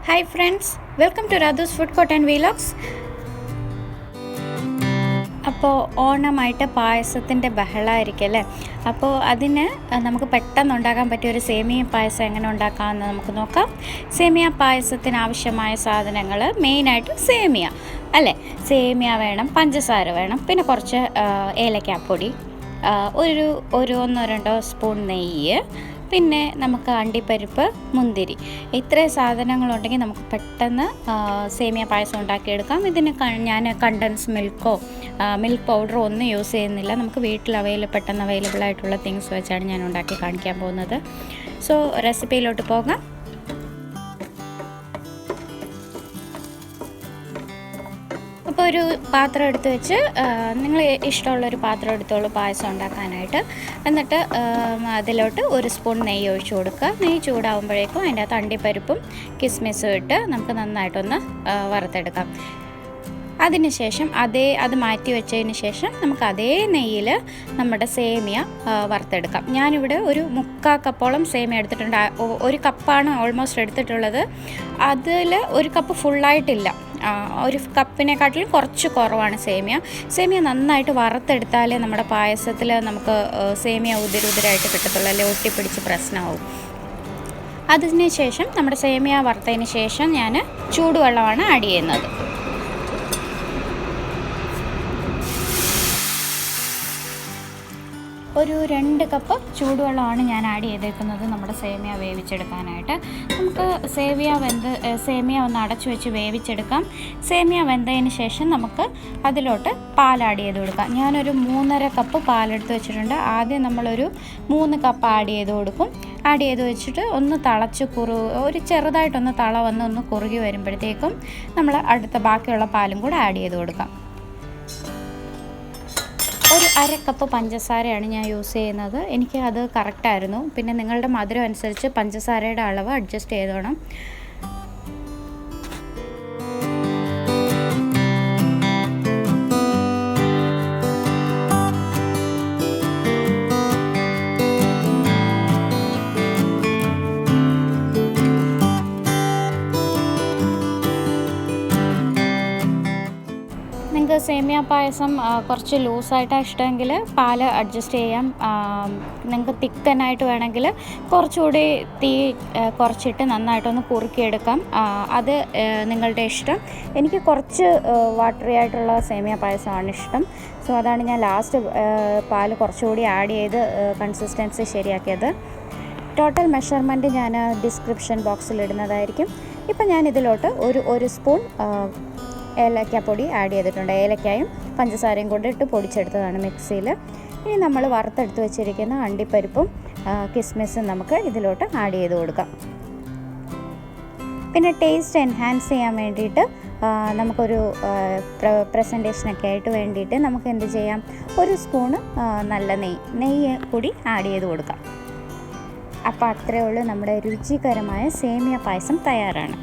Hi friends, welcome to Radhu's Food Court and Vlogs. അപ്പോൾ ഓണമായിട്ട് പായസത്തിൻ്റെ ബഹളമായിരിക്കും. അപ്പോൾ അതിന് നമുക്ക് പെട്ടെന്ന് ഉണ്ടാക്കാൻ പറ്റിയ ഒരു സേമിയ പായസം എങ്ങനെ ഉണ്ടാക്കാമെന്ന് നമുക്ക് നോക്കാം. സേമിയ പായസത്തിന് ആവശ്യമായ സാധനങ്ങൾ മെയിനായിട്ട് സേമിയ അല്ലേ, സേമിയ വേണം, പഞ്ചസാര വേണം, പിന്നെ കുറച്ച് ഏലക്കാപ്പൊടി, ഒരു 1-2 സ്പൂൺ നെയ്യ്, പിന്നെ നമുക്ക് അണ്ടിപ്പരിപ്പ്, മുന്തിരി. ഇത്രയും സാധനങ്ങളുണ്ടെങ്കിൽ നമുക്ക് പെട്ടെന്ന് സേമിയ പായസം ഉണ്ടാക്കിയെടുക്കാം. ഇതിന് ഞാൻ കണ്ടൻസ് മിൽക്ക് പൗഡറോ ഒന്നും യൂസ് ചെയ്യുന്നില്ല. നമുക്ക് വീട്ടിൽ പെട്ടെന്ന് അവൈലബിൾ ആയിട്ടുള്ള തിങ്സ് വെച്ചാണ് ഞാൻ ഉണ്ടാക്കി കാണിക്കാൻ പോകുന്നത്. സോ റെസിപ്പിയിലോട്ട് പോകാം. അപ്പോൾ ഒരു പാത്രം എടുത്ത് വെച്ച് നിങ്ങൾ ഇഷ്ടമുള്ളൊരു പാത്രം എടുത്തോളൂ പായസം ഉണ്ടാക്കാനായിട്ട്. എന്നിട്ട് അതിലോട്ട് 1 സ്പൂൺ നെയ്യ് ഒഴിച്ച് കൊടുക്കുക. നെയ്യ് ചൂടാകുമ്പോഴേക്കും അതിൻ്റെ അകത്ത് അണ്ടിപ്പരിപ്പും കിസ്മിസും ഇട്ട് നമുക്ക് നന്നായിട്ടൊന്ന് വറുത്തെടുക്കാം. അതിനുശേഷം അത് മാറ്റി വെച്ചതിന് ശേഷം നമുക്ക് അതേ നെയ്യിൽ നമ്മുടെ സേമിയ വറുത്തെടുക്കാം. ഞാനിവിടെ ഒരു 3/4 കപ്പോളം സേമിയ എടുത്തിട്ടുണ്ട്. 1 കപ്പാണ് ഓൾമോസ്റ്റ് എടുത്തിട്ടുള്ളത്. അതിൽ 1 കപ്പ് ഫുള്ളായിട്ടില്ല, 1 കപ്പിനെക്കാട്ടിലും കുറച്ച് കുറവാണ് സേമിയ നന്നായിട്ട് വറുത്തെടുത്താലേ നമ്മുടെ പായസത്തിൽ നമുക്ക് സേമിയ ഉതിരായിട്ട് കിട്ടത്തുള്ളൂ, അല്ലെ ഒട്ടിപ്പിടിച്ച് പ്രശ്നമാവും. അതിന് ശേഷം നമ്മുടെ സേമിയ വറുത്തതിന് ശേഷം ഞാൻ ചൂടുവെള്ളമാണ് ആഡ് ചെയ്യുന്നത്. ഒരു 2 കപ്പ് ചൂടുവെള്ളമാണ് ഞാൻ ആഡ് ചെയ്തേക്കുന്നത് നമ്മുടെ സേമിയ വേവിച്ചെടുക്കാനായിട്ട്. നമുക്ക് സേമിയ ഒന്ന് അടച്ചു വെച്ച് വേവിച്ചെടുക്കാം. സേമിയ വെന്തതിന് ശേഷം നമുക്ക് അതിലോട്ട് പാൽ ആഡ് ചെയ്ത് കൊടുക്കാം. ഞാനൊരു 3.5 കപ്പ് പാലെടുത്ത് വെച്ചിട്ടുണ്ട്. ആദ്യം നമ്മളൊരു 3 കപ്പ് ആഡ് ചെയ്ത് കൊടുക്കും. ആഡ് ചെയ്ത് വെച്ചിട്ട് ഒന്ന് തിളച്ച് ഒരു ചെറുതായിട്ടൊന്ന് തള വന്ന് ഒന്ന് കുറുകി വരുമ്പോഴത്തേക്കും നമ്മൾ അടുത്ത ബാക്കിയുള്ള പാലും കൂടെ ആഡ് ചെയ്ത് കൊടുക്കാം. ഒരു 1/2 കപ്പ് പഞ്ചസാരയാണ് ഞാൻ യൂസ് ചെയ്യുന്നത്. എനിക്ക് അത് കറക്റ്റായിരുന്നു. പിന്നെ നിങ്ങളുടെ മധുരം അനുസരിച്ച് പഞ്ചസാരയുടെ അളവ് അഡ്ജസ്റ്റ് ചെയ്തോണം. നിങ്ങൾക്ക് സേമിയ പായസം കുറച്ച് ലൂസായിട്ടാണ് ഇഷ്ടമെങ്കിൽ പാല് അഡ്ജസ്റ്റ് ചെയ്യാം. നിങ്ങൾക്ക് തിക്കനായിട്ട് വേണമെങ്കിൽ കുറച്ചുകൂടി തീ കുറച്ചിട്ട് നന്നായിട്ടൊന്ന് കുറുക്കിയെടുക്കാം. അത് നിങ്ങളുടെ ഇഷ്ടം. എനിക്ക് കുറച്ച് വാട്ടറി ആയിട്ടുള്ള സേമിയ പായസമാണ് ഇഷ്ടം. സോ അതാണ് ഞാൻ ലാസ്റ്റ് പാല് കുറച്ചുകൂടി ആഡ് ചെയ്ത് കൺസിസ്റ്റൻസി ശരിയാക്കിയത്. ടോട്ടൽ മെഷർമെൻറ്റ് ഞാൻ ഡിസ്ക്രിപ്ഷൻ ബോക്സിൽ ഇടുന്നതായിരിക്കും. ഇപ്പം ഞാൻ ഇതിലോട്ട് ഒരു സ്പൂൺ ഏലക്കാപ്പൊടി ആഡ് ചെയ്തിട്ടുണ്ട്. ഏലക്കായും പഞ്ചസാരയും കൂടെ ഇട്ട് പൊടിച്ചെടുത്തതാണ് മിക്സിയിൽ. ഇനി നമ്മൾ വറുത്തെടുത്ത് വെച്ചിരിക്കുന്ന അണ്ടിപ്പരിപ്പും കിസ്മിസും നമുക്ക് ഇതിലോട്ട് ആഡ് ചെയ്ത് കൊടുക്കാം. പിന്നെ ടേസ്റ്റ് എൻഹാൻസ് ചെയ്യാൻ വേണ്ടിയിട്ട് നമുക്കൊരു പ്രസൻറ്റേഷനൊക്കെ ആയിട്ട് വേണ്ടിയിട്ട് നമുക്ക് എന്ത് ചെയ്യാം, 1 സ്പൂണ് നല്ല നെയ്യ് കൂടി ആഡ് ചെയ്ത് കൊടുക്കാം. അപ്പോൾ അത്രയേ ഉള്ളൂ, നമ്മുടെ രുചികരമായ സേമിയ പായസം തയ്യാറാണ്.